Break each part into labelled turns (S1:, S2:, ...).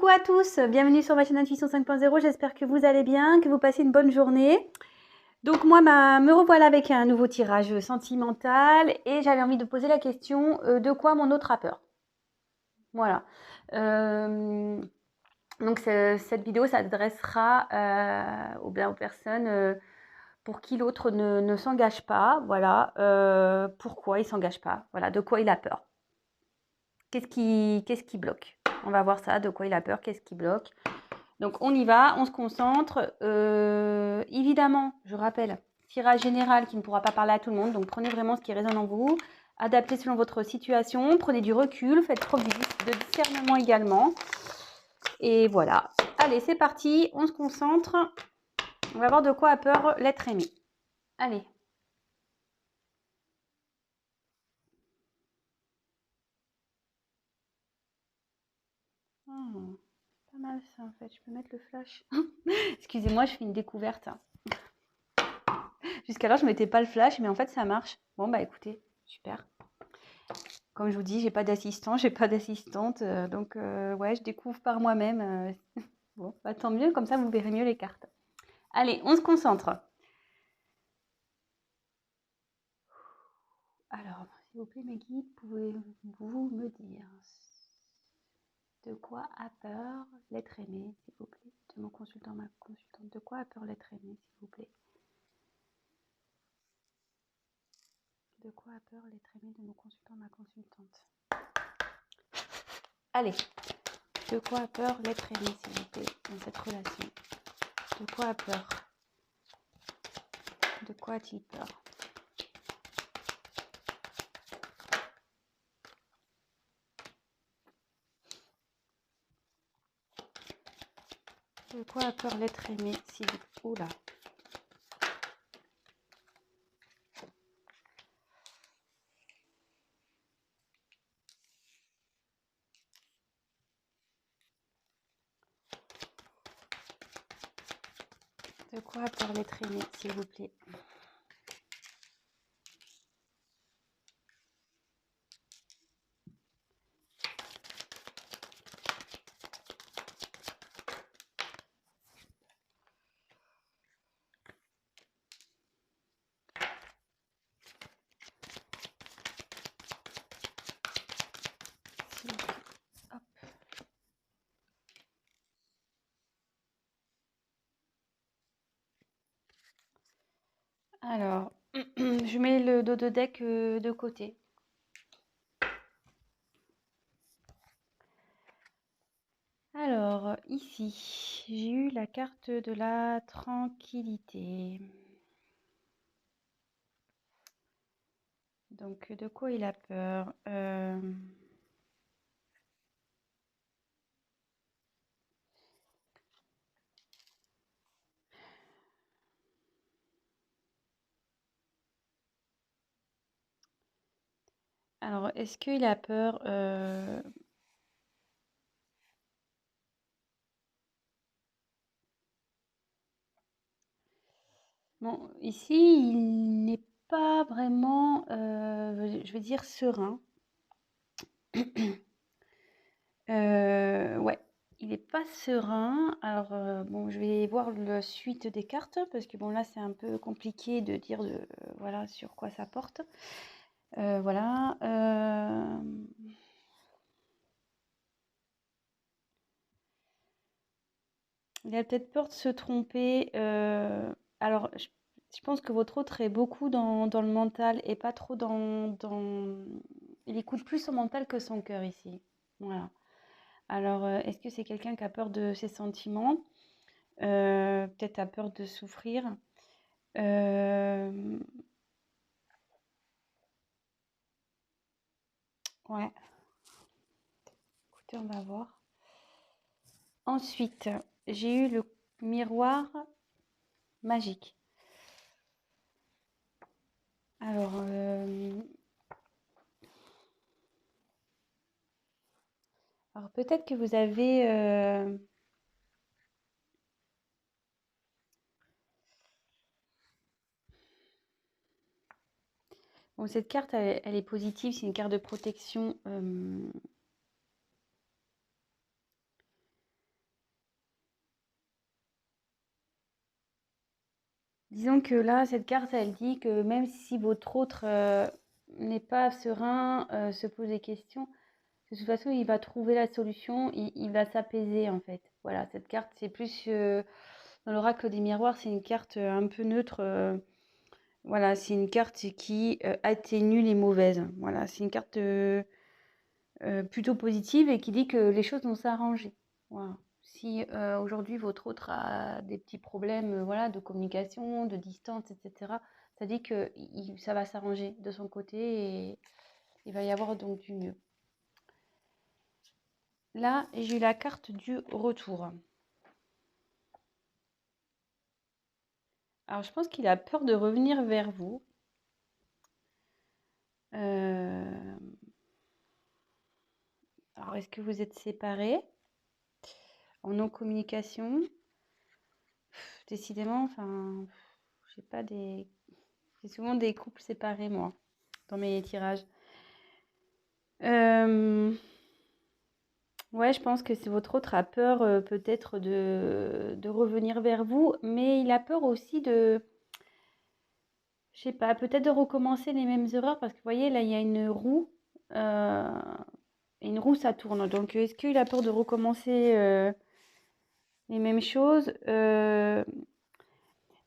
S1: Coucou à tous, bienvenue sur ma chaîne Intuition 5.0, j'espère que vous allez bien, que vous passez une bonne journée. Donc moi, me revoilà avec un nouveau tirage sentimental et j'avais envie de poser la question, de quoi mon autre a peur? Voilà. Donc cette vidéo s'adressera aux personnes pour qui l'autre ne s'engage pas. Voilà. Pourquoi il ne s'engage pas? Voilà, de quoi il a peur? Qu'est-ce qui bloque? On va voir ça, de quoi il a peur, qu'est-ce qui bloque? Donc on y va, on se concentre. Évidemment, je rappelle, tirage général qui ne pourra pas parler à tout le monde. Donc prenez vraiment ce qui résonne en vous. Adaptez selon votre situation. Prenez du recul. Faites preuve de discernement également. Et voilà. Allez, c'est parti. On se concentre. On va voir de quoi a peur l'être aimé. Allez. Oh, pas mal ça en fait. Je peux mettre le flash. Excusez-moi, je fais une découverte. Jusqu'alors, je ne mettais pas le flash, mais en fait, ça marche. Bon, bah écoutez, super. Comme je vous dis, j'ai pas d'assistant, j'ai pas d'assistante, donc ouais, je découvre par moi-même. Bon, bah tant mieux, comme ça, vous verrez mieux les cartes. Allez, on se concentre. Alors, s'il vous plaît, mes guides, pouvez-vous me dire de quoi a peur l'être aimé, s'il vous plaît, de mon consultant, ma consultante. De quoi a peur l'être aimé, s'il vous plaît? De quoi a peur l'être aimé de mon consultant, ma consultante? Allez, de quoi a peur l'être aimé, s'il vous plaît, dans cette relation? De quoi a peur? De quoi a-t-il peur? De quoi a peur l'être aimé, s'il vous plaît? Oula. De quoi a peur l'être aimé, s'il vous plaît? Hop. Alors, je mets le dos de deck de côté. Alors, ici, j'ai eu la carte de la tranquillité. Donc, de quoi il a peur? Alors, est-ce qu'il a peur Bon, ici, il n'est pas vraiment, je veux dire, serein. Ouais, il n'est pas serein. Alors, bon, je vais voir la suite des cartes parce que bon, là, c'est un peu compliqué de dire voilà, sur quoi ça porte. Voilà. Il a peut-être peur de se tromper. Alors, je pense que votre autre est beaucoup dans le mental et pas trop Il écoute plus son mental que son cœur ici. Voilà. Alors, est-ce que c'est quelqu'un qui a peur de ses sentiments? Peut-être a peur de souffrir. Ouais. Écoutez, on va voir. Ensuite, j'ai eu le miroir magique. Alors, peut-être que vous avez... Bon, cette carte, elle est positive, c'est une carte de protection. Disons que là, cette carte, elle dit que même si votre autre n'est pas serein, se pose des questions, de toute façon, il va trouver la solution, il va s'apaiser en fait. Voilà, cette carte, c'est plus dans l'oracle des miroirs, c'est une carte un peu neutre. Voilà, c'est une carte qui atténue les mauvaises. Voilà, c'est une carte plutôt positive et qui dit que les choses vont s'arranger. Voilà. Si aujourd'hui votre autre a des petits problèmes voilà, de communication, de distance, etc., ça dit que ça va s'arranger de son côté et il va y avoir donc du mieux. Là, j'ai eu la carte du retour. Alors, je pense qu'il a peur de revenir vers vous. Euh, Alors, est-ce que vous êtes séparés en non-communication? Décidément, enfin, j'ai pas des... J'ai souvent des couples séparés, moi, dans mes tirages. Euh, Ouais, je pense que c'est votre autre a peur peut-être de revenir vers vous, mais il a peur aussi de, je sais pas, peut-être de recommencer les mêmes erreurs parce que vous voyez, là, il y a une roue. euh, et une roue, ça tourne. Donc, est-ce qu'il a peur de recommencer les mêmes choses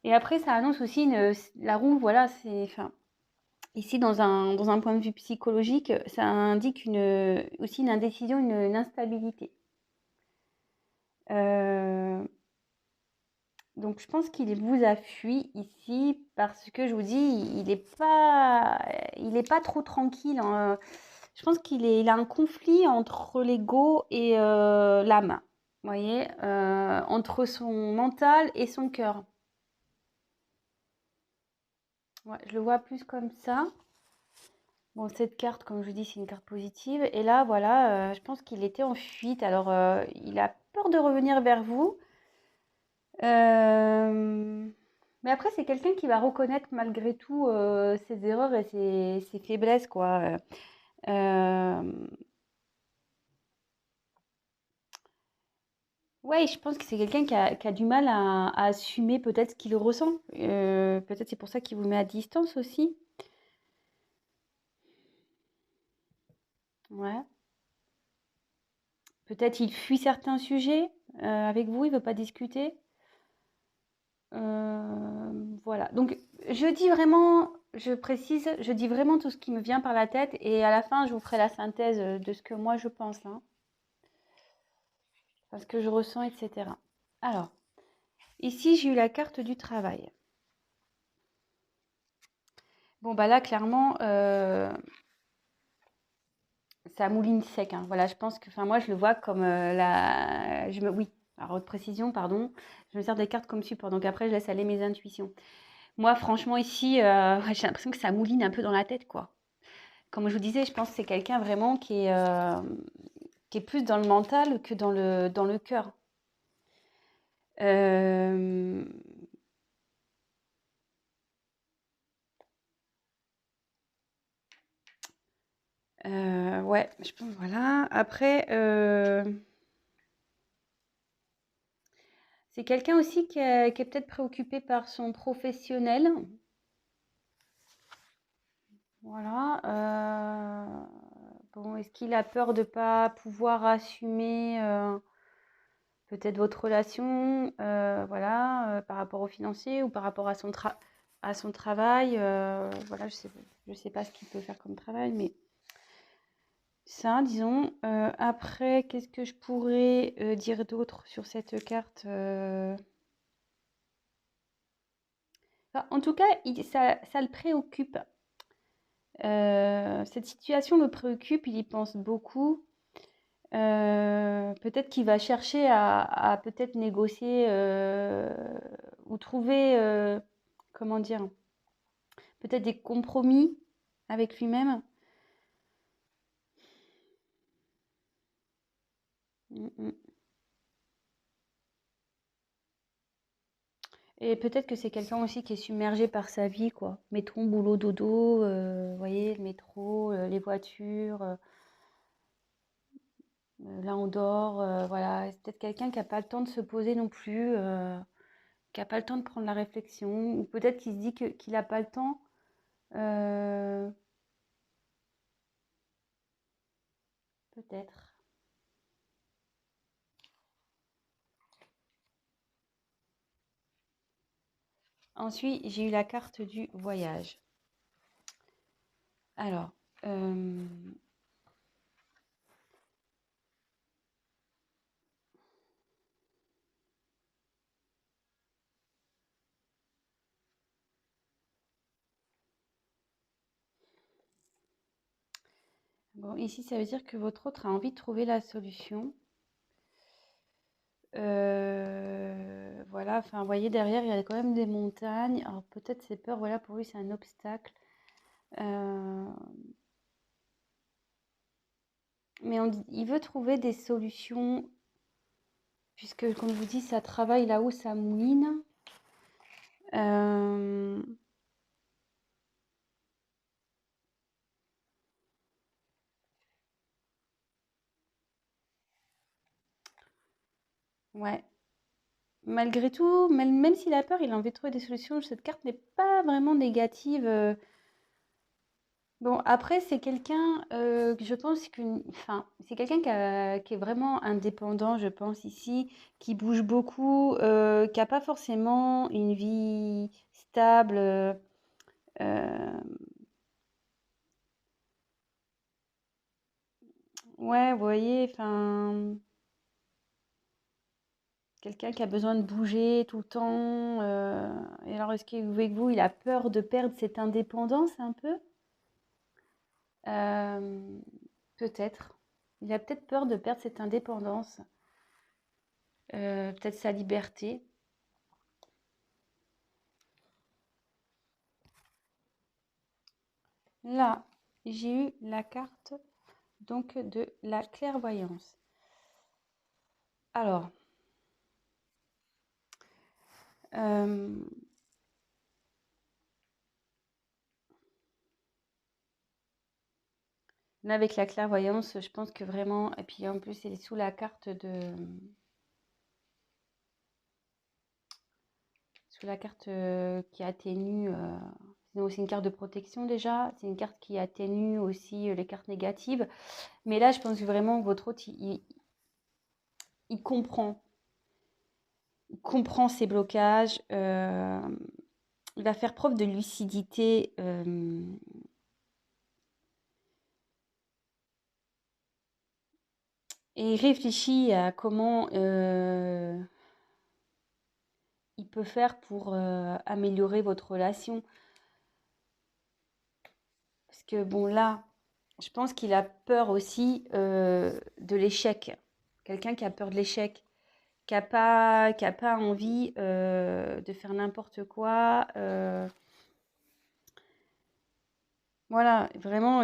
S1: Et après, ça annonce aussi la roue, voilà, c'est, enfin, ici, dans un point de vue psychologique, ça indique aussi une indécision, une instabilité. Euh, donc, je pense qu'il vous a fui ici parce que je vous dis, il est pas trop tranquille, hein. Je pense il a un conflit entre l'ego et l'âme. Vous voyez, entre son mental et son cœur. Ouais, je le vois plus comme ça. Bon, cette carte, comme je vous dis, c'est une carte positive. Et là, voilà, je pense qu'il était en fuite. Alors, il a peur de revenir vers vous. Euh, Mais après, c'est quelqu'un qui va reconnaître malgré tout ses erreurs et ses faiblesses, quoi. Euh, Ouais, je pense que c'est quelqu'un qui a du mal à assumer peut-être ce qu'il ressent. Peut-être c'est pour ça qu'il vous met à distance aussi. Ouais. Peut-être il fuit certains sujets avec vous, il veut pas discuter. Voilà. Donc je dis vraiment, je précise, je dis vraiment tout ce qui me vient par la tête et à la fin je vous ferai la synthèse de ce que moi je pense, hein, parce que je ressens, etc. Alors, ici j'ai eu la carte du travail. Bon bah là clairement, ça mouline sec, hein. Voilà, je pense que, enfin, moi, je le vois comme oui, alors, haute précision, pardon. Je me sers des cartes comme support. Donc après, je laisse aller mes intuitions. Moi, franchement, ici, j'ai l'impression que ça mouline un peu dans la tête, quoi. Comme je vous disais, je pense que c'est quelqu'un vraiment qui est plus dans le mental que dans le cœur. Euh, ouais, je pense, voilà. Après, c'est quelqu'un aussi qui est peut-être préoccupé par son professionnel. Voilà. Bon, est-ce qu'il a peur de ne pas pouvoir assumer peut-être votre relation, voilà, par rapport au financier ou par rapport à son travail, voilà, je sais pas ce qu'il peut faire comme travail, mais ça, disons. Après, qu'est-ce que je pourrais dire d'autre sur cette carte Enfin, en tout cas, ça le préoccupe. Cette situation le préoccupe, il y pense beaucoup. Peut-être qu'il va chercher à peut-être négocier ou trouver, comment dire, peut-être des compromis avec lui-même. Mm, mm. Et peut-être que c'est quelqu'un aussi qui est submergé par sa vie, quoi. Métro, boulot, dodo, vous voyez, le métro, les voitures, là on dort, voilà. C'est peut-être quelqu'un qui n'a pas le temps de se poser non plus, qui a pas le temps de prendre la réflexion, ou peut-être qu'il se dit qu'il n'a pas le temps. euh, Peut-être. Ensuite, j'ai eu la carte du voyage. Alors, bon, ici, ça veut dire que votre autre a envie de trouver la solution. Voilà, enfin, vous voyez, derrière, il y a quand même des montagnes. Alors, peut-être ses peurs, voilà, pour lui, c'est un obstacle. Euh, mais il veut trouver des solutions, puisque, comme je vous dis, ça travaille là où ça mouline. Euh, ouais. Malgré tout, même s'il a peur, il a envie de trouver des solutions. Cette carte n'est pas vraiment négative. Bon, après, c'est quelqu'un, que je pense enfin, c'est quelqu'un qui est vraiment indépendant, je pense, ici, qui bouge beaucoup, qui n'a pas forcément une vie stable. Euh, ouais, vous voyez, enfin, quelqu'un qui a besoin de bouger tout le temps. Et alors, est-ce qu'avec vous, il a peur de perdre cette indépendance un peu? Euh, Peut-être. Il a peut-être peur de perdre cette indépendance, peut-être sa liberté. Là, j'ai eu la carte donc de la clairvoyance. Alors, euh, là avec la clairvoyance, je pense que vraiment, et puis en plus, elle est sous la carte sous la carte qui atténue. C'est une carte de protection déjà. C'est une carte qui atténue aussi les cartes négatives. Mais là, je pense vraiment que votre hôte, il comprend. Il comprend ses blocages. Il va faire preuve de lucidité. Et il réfléchit à comment il peut faire pour améliorer votre relation. Parce que bon, là, je pense qu'il a peur aussi de l'échec. Quelqu'un qui a peur de l'échec, qui a pas envie de faire n'importe quoi. Voilà, vraiment,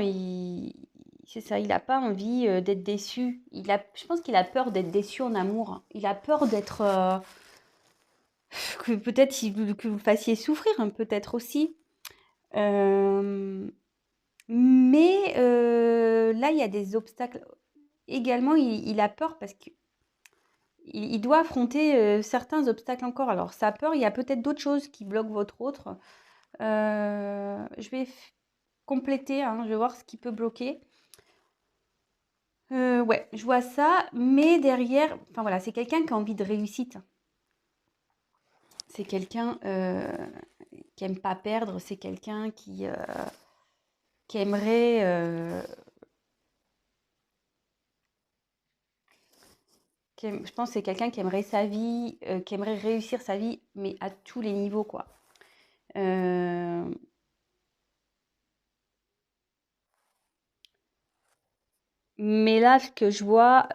S1: c'est ça, il n'a pas envie d'être déçu. Je pense qu'il a peur d'être déçu en amour. Il a peur d'être, que peut-être que vous fassiez souffrir, hein, peut-être aussi. Euh, mais là, il y a des obstacles. Également, il a peur parce qu'il il doit affronter certains obstacles encore. Alors, sa peur, il y a peut-être d'autres choses qui bloquent votre autre. Je vais compléter, hein, je vais voir ce qui peut bloquer. Ouais, je vois ça, mais derrière, enfin voilà, c'est quelqu'un qui a envie de réussite. C'est quelqu'un qui aime pas perdre, c'est quelqu'un qui aimerait, je pense que c'est quelqu'un qui aimerait sa vie, qui aimerait réussir sa vie, mais à tous les niveaux, quoi. Euh, mais là, ce que je vois,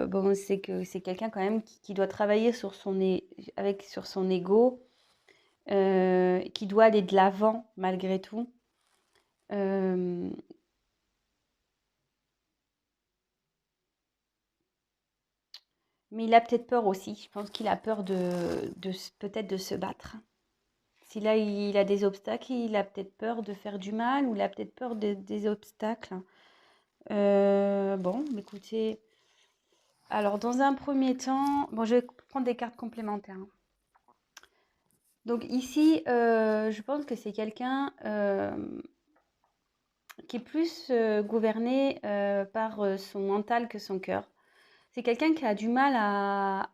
S1: bon, c'est que c'est quelqu'un quand même qui doit travailler sur son ego, qui doit aller de l'avant malgré tout. Euh, mais il a peut-être peur aussi. Je pense qu'il a peur peut-être de se battre. Si là il a des obstacles, il a peut-être peur de faire du mal ou il a peut-être peur des obstacles. Bon, écoutez, alors dans un premier temps, bon, je vais prendre des cartes complémentaires, hein. Donc ici, je pense que c'est quelqu'un qui est plus gouverné par son mental que son cœur. C'est quelqu'un qui a du mal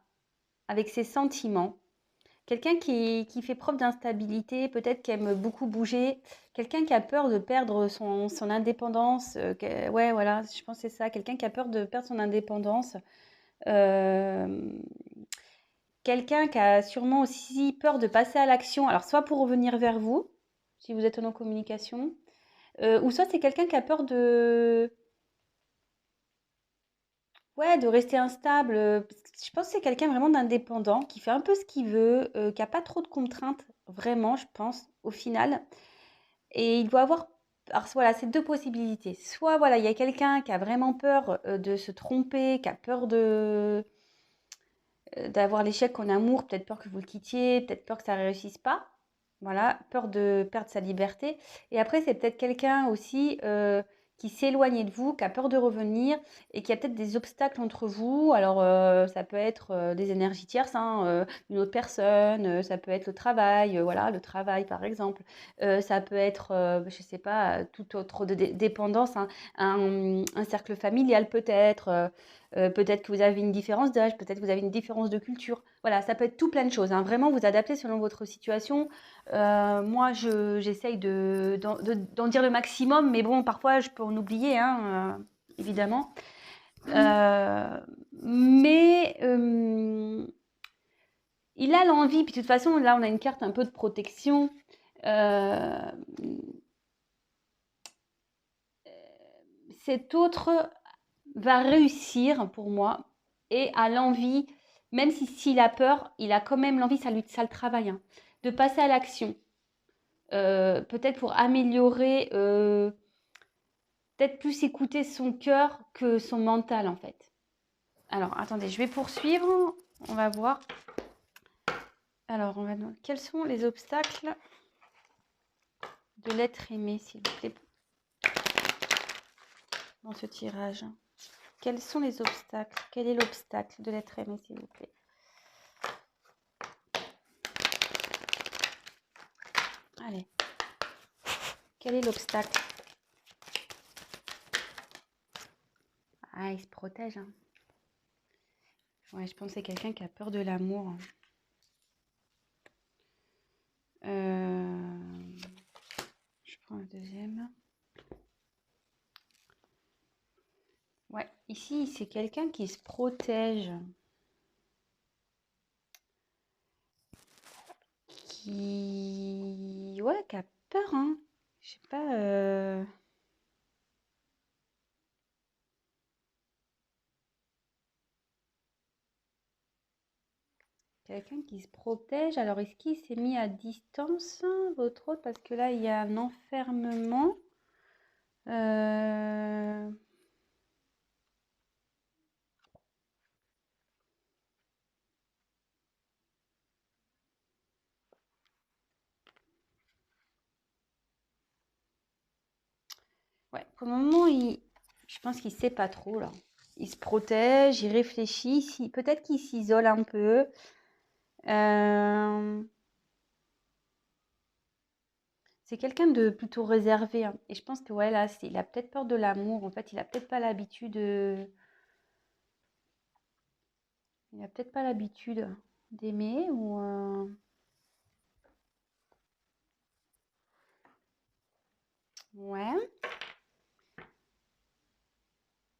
S1: avec ses sentiments. Quelqu'un qui fait preuve d'instabilité, peut-être qui aime beaucoup bouger. Quelqu'un qui a peur de perdre son indépendance. Ouais, voilà, je pense que c'est ça. Quelqu'un qui a peur de perdre son indépendance. Euh, Quelqu'un qui a sûrement aussi peur de passer à l'action. Alors, soit pour revenir vers vous, si vous êtes en communication, ou soit c'est quelqu'un qui a peur ouais, de rester instable. Parce que je pense que c'est quelqu'un vraiment d'indépendant, qui fait un peu ce qu'il veut, qui a pas trop de contraintes, vraiment, je pense, au final. Et il doit avoir. Alors voilà, c'est deux possibilités. Soit voilà, il y a quelqu'un qui a vraiment peur de se tromper, qui a peur d'avoir l'échec en amour, peut-être peur que vous le quittiez, peut-être peur que ça ne réussisse pas. Voilà, peur de perdre sa liberté. Et après, c'est peut-être quelqu'un aussi qui s'est éloigné de vous, qui a peur de revenir et qui a peut-être des obstacles entre vous. Alors, ça peut être des énergies tierces, hein, une autre personne, ça peut être le travail, voilà, le travail par exemple. Ça peut être, je ne sais pas, toute autre dépendance, hein, un cercle familial peut-être. Peut-être que vous avez une différence d'âge, peut-être que vous avez une différence de culture. Voilà, ça peut être tout plein de choses, hein. Vraiment, vous adaptez selon votre situation. Moi, j'essaye d'en dire le maximum, mais bon, parfois, je peux en oublier, hein, évidemment. Euh, mais il a l'envie, puis de toute façon, là, on a une carte un peu de protection. Euh, Cet autre va réussir pour moi et a l'envie, même s'il a peur, il a quand même l'envie, ça le travaille, hein, de passer à l'action. Peut-être pour améliorer, peut-être plus écouter son cœur que son mental en fait. Alors attendez, je vais poursuivre, on va voir. Alors, quels sont les obstacles de l'être aimé, s'il vous plaît, dans ce tirage? Quels sont les obstacles? Quel est l'obstacle de l'être aimé, s'il vous plaît? Allez. Quel est l'obstacle? Ah, il se protège, hein. Ouais, je pense que c'est quelqu'un qui a peur de l'amour, hein. Je prends le deuxième. Ouais, ici, c'est quelqu'un qui se protège. Ouais, qui a peur, hein. Je sais pas. Quelqu'un qui se protège. Alors, est-ce qu'il s'est mis à distance, hein, votre autre? Parce que là, il y a un enfermement. Euh, Ouais, pour le moment, je pense qu'il ne sait pas trop, là. Il se protège, il réfléchit. Peut-être qu'il s'isole un peu. Euh, C'est quelqu'un de plutôt réservé, hein. Et je pense que ouais, là, il a peut-être peur de l'amour. En fait, il a peut-être pas l'habitude. Il a peut-être pas l'habitude d'aimer ou. Ouais.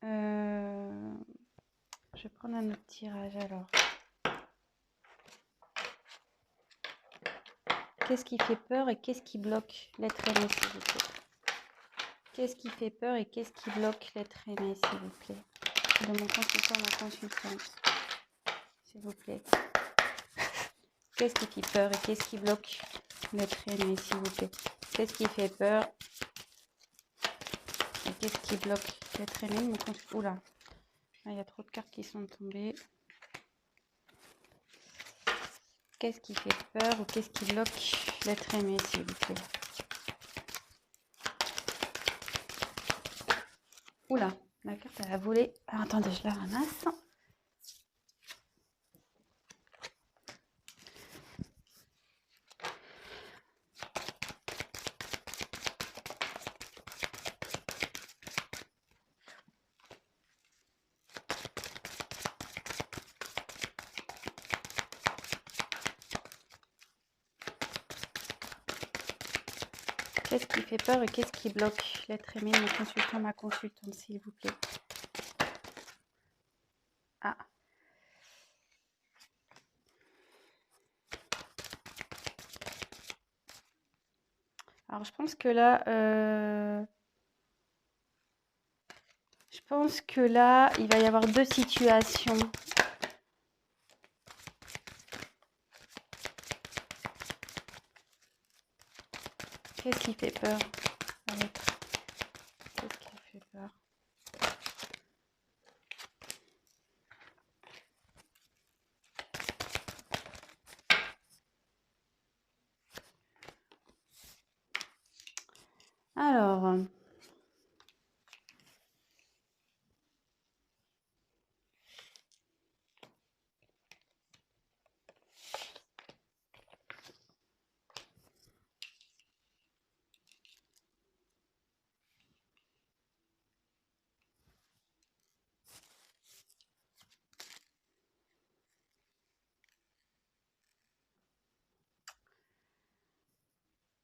S1: Euh, Je vais prendre un autre tirage alors. Qu'est-ce qui fait peur et qu'est-ce qui bloque l'être aimé, s'il vous plaît? Qu'est-ce qui fait peur et qu'est-ce qui bloque l'être aimé, s'il vous plaît? De mon consultant, ma consultante, s'il vous plaît. Qu'est-ce qui fait peur et qu'est-ce qui bloque l'être aimé, s'il vous plaît? Qu'est-ce qui fait peur et qu'est-ce qui bloque l'être aimé, mon consultant? Oula, il y a trop de cartes qui sont tombées. Qu'est-ce qui fait peur ou qu'est-ce qui bloque l'être aimé, s'il vous plaît? Oula, la carte elle a volé. Alors, attendez, je la ramasse. Qu'est-ce qui fait peur et qu'est-ce qui bloque? L'être aimé de mon consultant, ma consultante, s'il vous plaît. Ah. Alors, je pense que là, il va y avoir deux situations. Qu'est-ce qui fait peur? Qu'est-ce qui fait peur? Alors,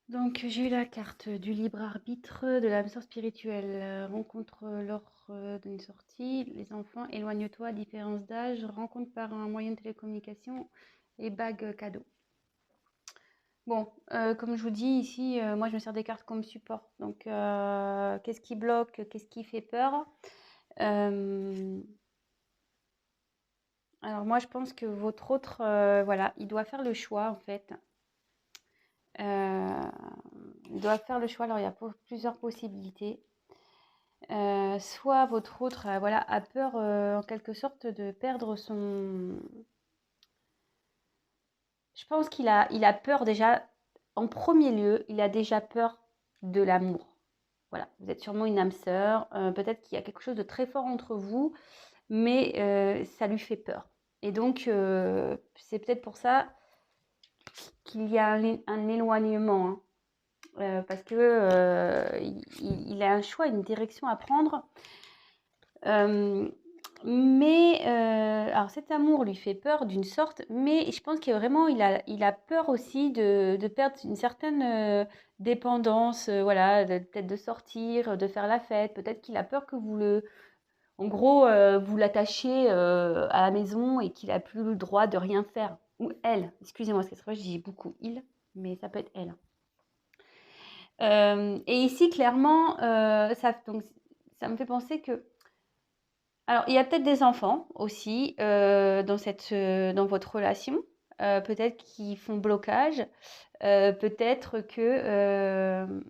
S1: donc j'ai eu la carte du libre arbitre, de l'âme sœur spirituelle, rencontre lors d'une sortie, les enfants, éloigne-toi, différence d'âge, rencontre par un moyen de télécommunication et bague cadeau. Bon, comme je vous dis ici, moi je me sers des cartes comme support. Donc, qu'est-ce qui bloque? Qu'est-ce qui fait peur? Alors moi je pense que votre autre, voilà, il doit faire le choix en fait. Il doit faire le choix, alors il y a plusieurs possibilités. Soit votre autre, voilà, a peur en quelque sorte de perdre son... Je pense qu'il a peur déjà, en premier lieu, il a déjà peur de l'amour. Voilà, vous êtes sûrement une âme sœur, peut-être qu'il y a quelque chose de très fort entre vous, mais ça lui fait peur. Et donc, c'est peut-être pour ça qu'il y a un éloignement, hein. Parce que il a un choix, une direction à prendre. Alors cet amour lui fait peur d'une sorte, mais je pense qu'il vraiment il a peur aussi de perdre une certaine dépendance, voilà, peut-être de sortir, de faire la fête. Peut-être qu'il a peur que en gros, vous l'attachiez à la maison et qu'il a plus le droit de rien faire. Ou elle, excusez-moi, parce que c'est vrai, je dis beaucoup il, mais ça peut être elle. Et ici, clairement, donc, ça me fait penser que... Alors, il y a peut-être des enfants aussi dans votre relation, peut-être qui font blocage, peut-être que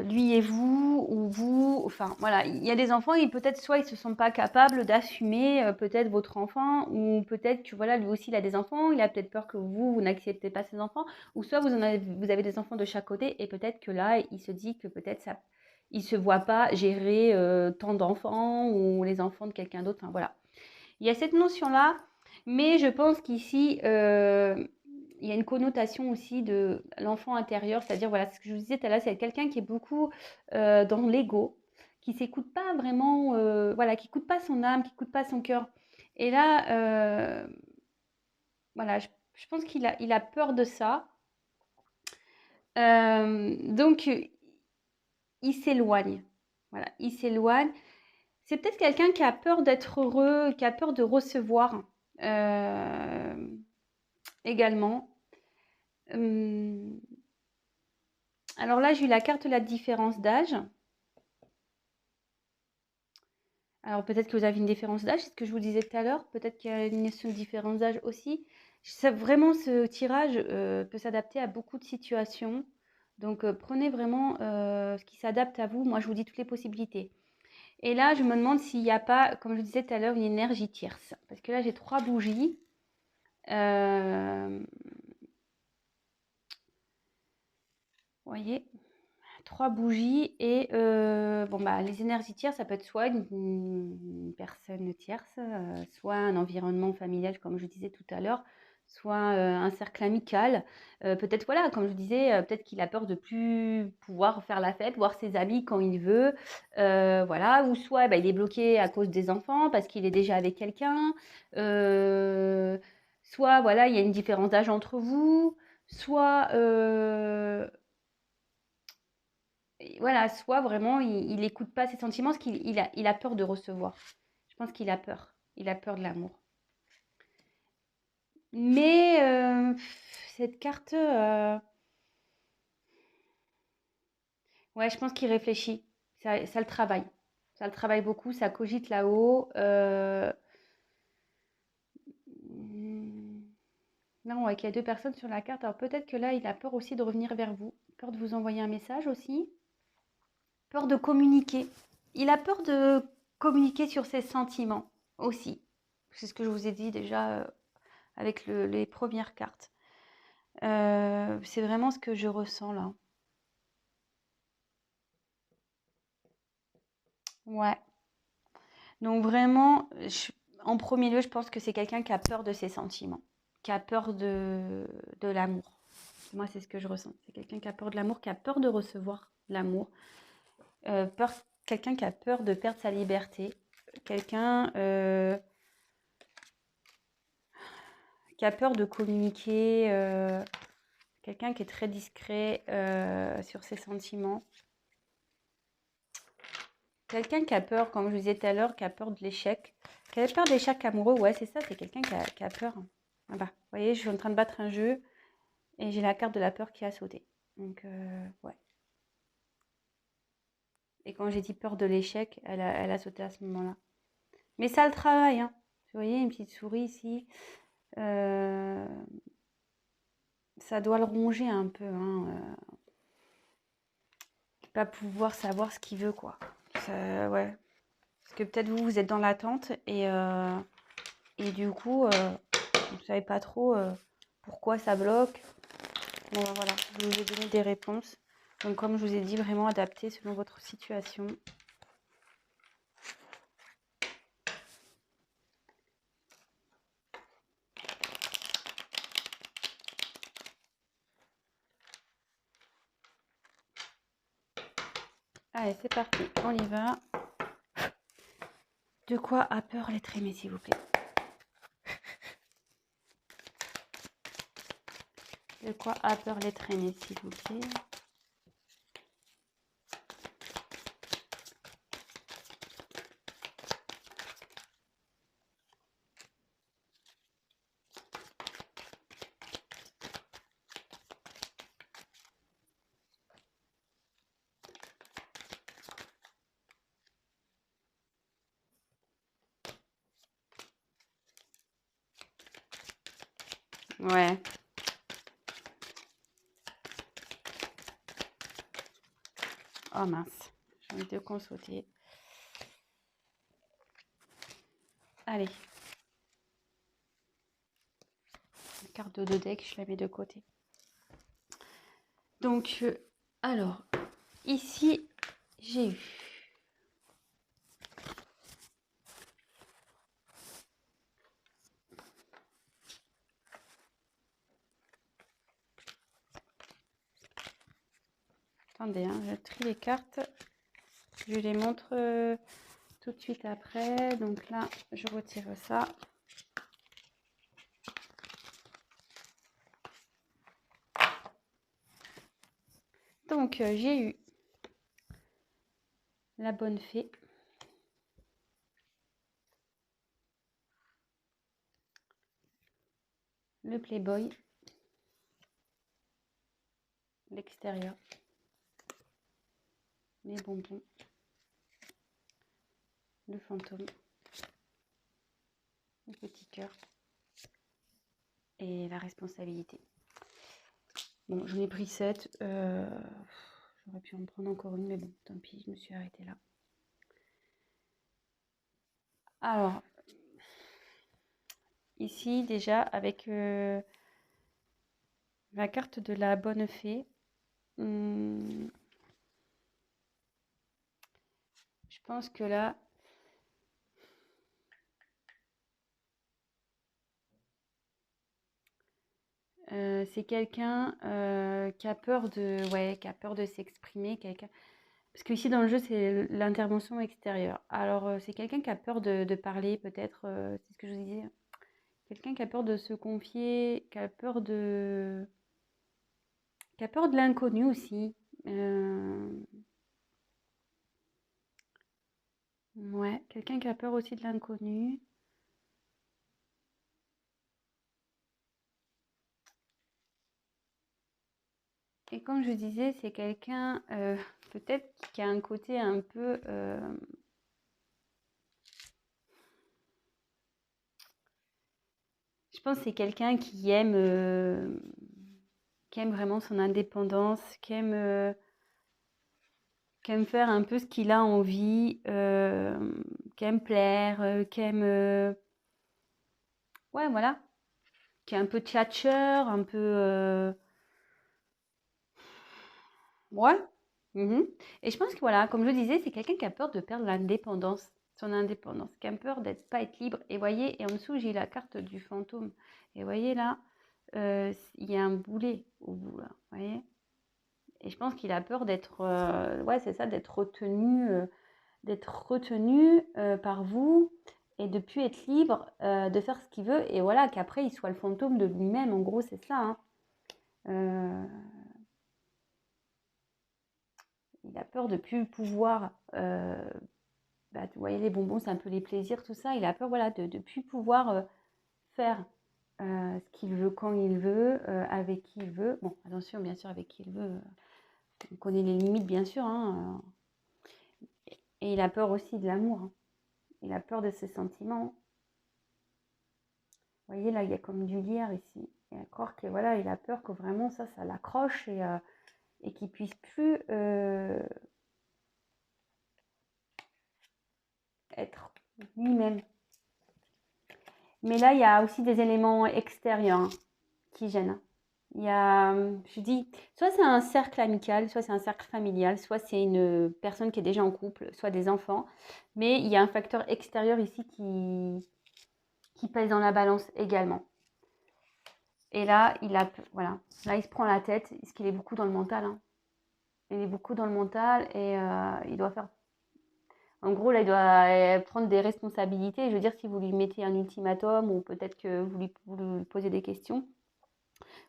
S1: lui et vous, ou vous, enfin voilà, il y a des enfants et peut-être soit ils se sentent pas capables d'assumer peut-être votre enfant, ou peut-être que voilà, lui aussi il a des enfants, il a peut-être peur que vous n'acceptez pas ses enfants, ou soit vous avez des enfants de chaque côté et peut-être que là il se dit que peut-être ça, il se voit pas gérer tant d'enfants ou les enfants de quelqu'un d'autre, enfin voilà. Il y a cette notion-là, mais je pense qu'ici, il y a une connotation aussi de l'enfant intérieur, c'est-à-dire, voilà, ce que je vous disais tout à l'heure, c'est quelqu'un qui est beaucoup dans l'ego, qui s'écoute pas vraiment, voilà, qui écoute pas son âme, qui écoute pas son cœur. Et là, voilà, je pense il a peur de ça. Donc, il s'éloigne. Voilà, il s'éloigne. C'est peut-être quelqu'un qui a peur d'être heureux, qui a peur de recevoir également. Alors là, j'ai eu la carte de la différence d'âge. Alors peut-être que vous avez une différence d'âge, c'est ce que je vous disais tout à l'heure. Peut-être qu'il y a une notion de différence d'âge aussi. Vraiment, ce tirage peut s'adapter à beaucoup de situations. Donc prenez vraiment ce qui s'adapte à vous. Moi, je vous dis toutes les possibilités. Et là, je me demande s'il n'y a pas, comme je disais tout à l'heure, une énergie tierce. Parce que là, j'ai 3 bougies. Vous voyez, 3 bougies et bon, bah, les énergies tierces, ça peut être soit une personne tierce, soit un environnement familial, comme je disais tout à l'heure, soit un cercle amical. Peut-être, voilà, comme je disais, peut-être qu'il a peur de plus pouvoir faire la fête, voir ses amis quand il veut, voilà, ou soit bah, il est bloqué à cause des enfants parce qu'il est déjà avec quelqu'un, soit voilà, il y a une différence d'âge entre vous, soit voilà, soit vraiment il n'écoute pas ses sentiments parce qu'il a peur de recevoir. Je pense qu'il a peur. Il a peur de l'amour. Mais cette carte, ouais, je pense qu'il réfléchit. Ça le travaille. Ça le travaille beaucoup, ça cogite là-haut. Hmm, non, ouais, qu'il y a deux personnes sur la carte. Alors peut-être que là, il a peur aussi de revenir vers vous. Peur de vous envoyer un message aussi. Peur de communiquer. Il a peur de communiquer sur ses sentiments aussi. C'est ce que je vous ai dit déjà avec les premières cartes. C'est vraiment ce que je ressens là. Ouais. Donc vraiment, en premier lieu, je pense que c'est quelqu'un qui a peur de ses sentiments, qui a peur de l'amour. Moi, c'est ce que je ressens. C'est quelqu'un qui a peur de l'amour, qui a peur de recevoir l'amour, peur, quelqu'un qui a peur de perdre sa liberté, quelqu'un qui a peur de communiquer, quelqu'un qui est très discret sur ses sentiments. Quelqu'un qui a peur, comme je vous disais tout à l'heure, qui a peur de l'échec. Qui a peur de l'échec amoureux, ouais, c'est ça, c'est quelqu'un qui a peur. Ah bah, vous voyez, je suis en train de battre un jeu et j'ai la carte de la peur qui a sauté. Donc, ouais. Et quand j'ai dit peur de l'échec, elle a sauté à ce moment-là. Mais ça le travaille, hein. Vous voyez, une petite souris ici. Euh, ça doit le ronger un peu, hein. Pas pouvoir savoir ce qu'il veut, quoi. Ouais. Parce que peut-être vous, vous êtes dans l'attente et du coup, vous ne savez pas trop pourquoi ça bloque. Bon, ben voilà, je vous ai donné des réponses. Donc, comme je vous ai dit, vraiment adapté selon votre situation. Allez, c'est parti, on y va. De quoi a peur l'être aimé, s'il vous plaît? De quoi a peur l'être aimé, s'il vous plaît? Ouais. Oh mince, j'ai envie de consulter. Allez. La carte de deux decks, je la mets de côté. Donc, alors, ici, j'ai eu attendez, hein, je trie les cartes. Je les montre tout de suite après. Donc là, je retire ça. Donc, j'ai eu la bonne fée. Le Playboy. L'extérieur. Les bonbons. Le fantôme. Le petit cœur. Et la responsabilité. Bon, j'en ai pris 7. J'aurais pu en prendre encore une, mais bon, tant pis, je me suis arrêtée là. Alors, ici, déjà, avec la carte de la bonne fée, je pense que là, c'est quelqu'un qui a peur qui a peur de s'exprimer, quelqu'un. Parce que ici dans le jeu, c'est l'intervention extérieure. Alors, c'est quelqu'un qui a peur de parler, peut-être, c'est ce que je vous disais. Quelqu'un qui a peur de se confier, qui a peur de l'inconnu aussi. Ouais, quelqu'un qui a peur aussi de l'inconnu. Et comme je disais, c'est quelqu'un peut-être qui a un côté un peu... je pense que c'est quelqu'un qui aime vraiment son indépendance, qui aime faire un peu ce qu'il a envie, qui aime plaire, qui aime... ouais, voilà. Qui est un peu tchatcheur, un peu... ouais. Mhm. Et je pense que voilà, comme je le disais, c'est quelqu'un qui a peur de perdre l'indépendance, son indépendance, qui a peur d'être pas être libre. Et voyez, et en dessous, j'ai la carte du fantôme. Et voyez là, il y a un boulet au bout là, voyez. Et je pense qu'il a peur d'être, ouais, c'est ça, d'être retenu par vous et de plus être libre de faire ce qu'il veut. Et voilà, qu'après il soit le fantôme de lui-même. En gros, c'est ça. Hein. Euh, il a peur de plus pouvoir. Bah, vous voyez, les bonbons, c'est un peu les plaisirs, tout ça. Il a peur, voilà, de plus pouvoir faire ce qu'il veut quand il veut, avec qui il veut. Bon, attention, bien sûr, avec qui il veut. On connaît les limites, bien sûr. Hein, et il a peur aussi de l'amour. Hein. Il a peur de ses sentiments. Vous voyez, là, il y a comme du lierre ici. Et à croire que voilà, il a peur que vraiment ça l'accroche et qu'il puisse plus être lui-même. Mais là, il y a aussi des éléments extérieurs hein, qui gênent. Il y a, je dis, soit c'est un cercle amical, soit c'est un cercle familial, soit c'est une personne qui est déjà en couple, soit des enfants. Mais il y a un facteur extérieur ici qui pèse dans la balance également. Et là, voilà, là, il se prend la tête, parce qu'il est beaucoup dans le mental. Hein. Il est beaucoup dans le mental et il doit faire. En gros, là, il doit prendre des responsabilités. Je veux dire, si vous lui mettez un ultimatum ou peut-être que vous lui posez des questions,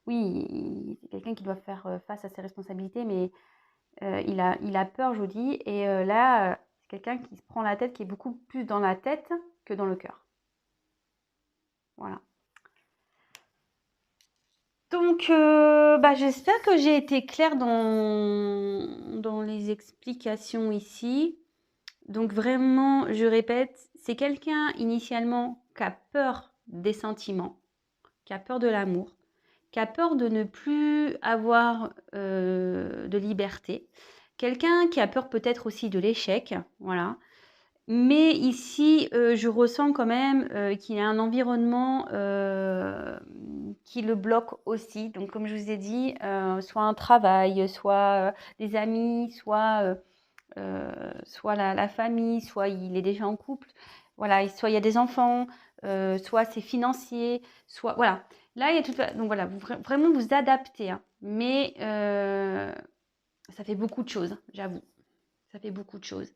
S1: oui, c'est quelqu'un qui doit faire face à ses responsabilités, mais il a peur, je vous dis. Et là, c'est quelqu'un qui se prend la tête, qui est beaucoup plus dans la tête que dans le cœur. Voilà. Donc, bah, j'espère que j'ai été claire dans les explications ici. Donc vraiment, je répète, c'est quelqu'un initialement qui a peur des sentiments, qui a peur de l'amour, qui a peur de ne plus avoir de liberté. Quelqu'un qui a peur peut-être aussi de l'échec, voilà. Mais ici, je ressens quand même qu'il y a un environnement qui le bloque aussi. Donc, comme je vous ai dit, soit un travail, soit des amis, soit la famille, soit il est déjà en couple, voilà, soit il y a des enfants, soit c'est financier, soit voilà. Là, il y a tout. Donc voilà, vraiment vous adaptez, hein. Mais ça fait beaucoup de choses, j'avoue. Ça fait beaucoup de choses.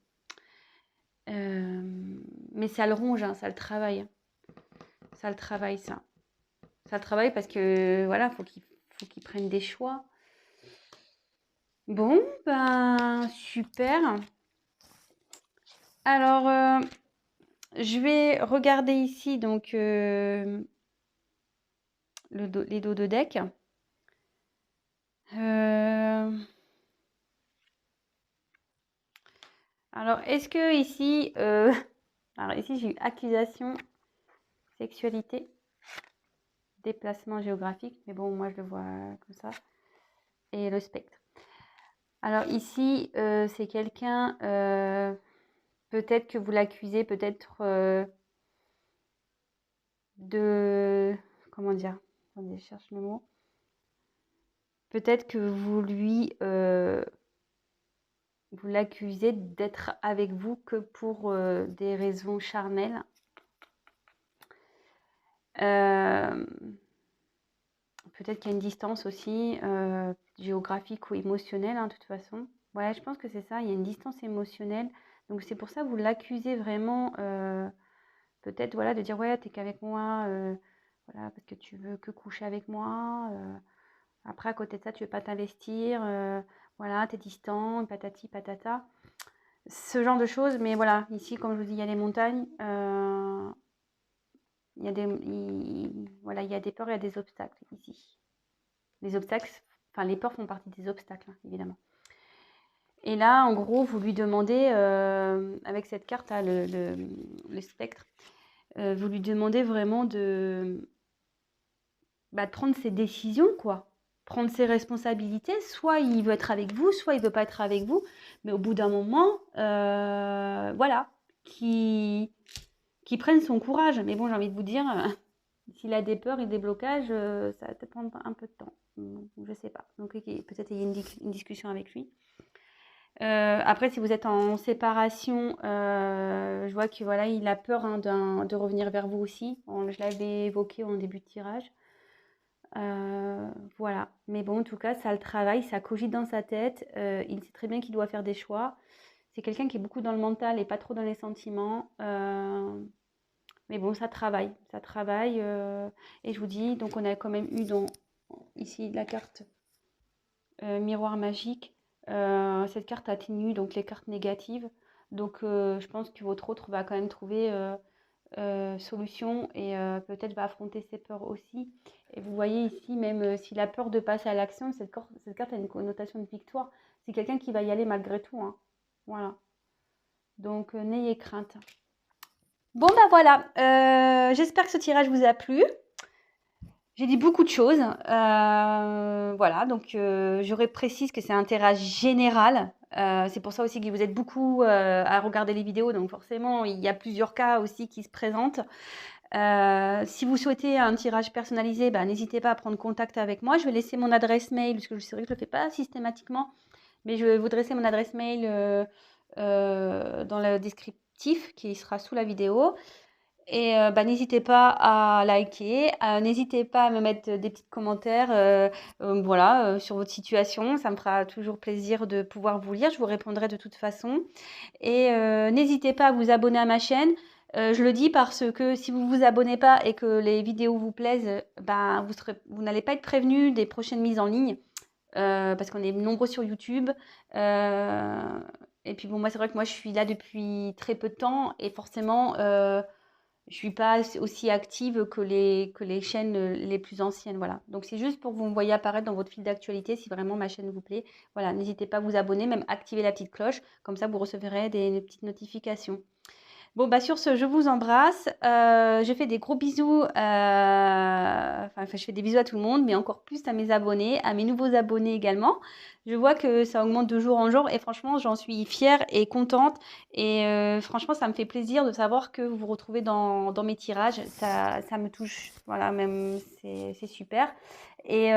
S1: Mais ça le ronge, hein, ça le travaille. Ça le travaille, ça. Ça le travaille parce que voilà, faut qu'il prenne des choix. Bon, ben super. Alors, je vais regarder ici donc les dos de deck. Alors, est-ce que ici, alors ici j'ai eu accusation, sexualité, déplacement géographique, mais bon, moi je le vois comme ça, et le spectre. Alors ici, c'est quelqu'un, peut-être que vous l'accusez, peut-être de, comment dire, attendez, je cherche le mot. Peut-être que vous l'accusez d'être avec vous que pour des raisons charnelles. Peut-être qu'il y a une distance aussi géographique ou émotionnelle, hein, de toute façon. Ouais, je pense que c'est ça, il y a une distance émotionnelle. Donc c'est pour ça que vous l'accusez vraiment, peut-être voilà, de dire ouais, t'es qu'avec moi, voilà, parce que tu veux que coucher avec moi. Après, à côté de ça, tu veux pas t'investir, voilà, t'es distant, patati patata. ce genre de choses. Mais voilà, ici, comme je vous dis, il y a les montagnes. Il y a voilà, il y a des peurs, il y a des obstacles ici. Les obstacles, enfin les peurs font partie des obstacles, hein, évidemment. Et là, en gros, vous lui demandez, avec cette carte-là, le spectre, vous lui demandez vraiment de prendre ses décisions, quoi. Prendre ses responsabilités. Soit il veut être avec vous, soit il veut pas être avec vous. Mais au bout d'un moment, voilà, qui prenne son courage. Mais bon, j'ai envie de vous dire, s'il a des peurs et des blocages, ça va peut-être prendre un peu de temps. Je sais pas. Donc peut-être il y a une discussion avec lui. Après, si vous êtes en séparation, je vois que voilà, il a peur, hein, de revenir vers vous aussi. Je l'avais évoqué en début de tirage. Voilà. Mais bon, en tout cas, ça le travaille, ça cogite dans sa tête. Il sait très bien qu'il doit faire des choix. C'est quelqu'un qui est beaucoup dans le mental et pas trop dans les sentiments. Mais bon, ça travaille. Ça travaille. Et je vous dis, donc on a quand même eu ici la carte miroir magique. Cette carte atténue donc les cartes négatives. Donc je pense que votre autre va quand même trouver solution et peut-être va affronter ses peurs aussi. Et vous voyez ici, même s'il a peur de passer à l'action, cette carte a une connotation de victoire. C'est quelqu'un qui va y aller malgré tout, hein. Voilà. Donc n'ayez crainte. Bon bah voilà, j'espère que ce tirage vous a plu. J'ai dit beaucoup de choses. Voilà, donc je précise que c'est un tirage général. C'est pour ça aussi que vous êtes beaucoup à regarder les vidéos, donc forcément, il y a plusieurs cas aussi qui se présentent. Si vous souhaitez un tirage personnalisé, n'hésitez pas à prendre contact avec moi. Je vais laisser mon adresse mail, parce que c'est vrai que je ne le fais pas systématiquement, mais je vais vous dresser mon adresse mail dans le descriptif qui sera sous la vidéo. Et n'hésitez pas à liker, n'hésitez pas à me mettre des petits commentaires voilà, sur votre situation. Ça me fera toujours plaisir de pouvoir vous lire. Je vous répondrai de toute façon. Et n'hésitez pas à vous abonner à ma chaîne. Je le dis parce que si vous vous abonnez pas et que les vidéos vous plaisent, vous n'allez pas être prévenu des prochaines mises en ligne. Parce qu'on est nombreux sur YouTube. Et puis bon, moi c'est vrai que moi je suis là depuis très peu de temps et forcément je suis pas aussi active que les chaînes les plus anciennes, voilà. Donc c'est juste pour que vous me voyez apparaître dans votre fil d'actualité si vraiment ma chaîne vous plaît. Voilà, n'hésitez pas à vous abonner, même activer la petite cloche, comme ça vous recevrez des petites notifications. Bon, sur ce, je vous embrasse. Je fais des gros bisous. Je fais des bisous à tout le monde, mais encore plus à mes abonnés, à mes nouveaux abonnés également. Je vois que ça augmente de jour en jour et franchement, j'en suis fière et contente. Et franchement, ça me fait plaisir de savoir que vous vous retrouvez dans mes tirages. Ça me touche. Voilà, même, c'est super. Et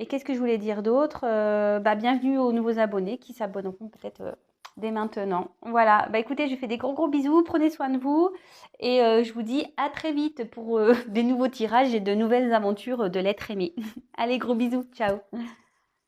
S1: qu'est-ce que je voulais dire d'autre? Bienvenue aux nouveaux abonnés qui s'abonneront peut-être dès maintenant. Voilà, écoutez, je fais des gros bisous, prenez soin de vous et je vous dis à très vite pour des nouveaux tirages et de nouvelles aventures de l'être aimé. Allez, gros bisous, ciao.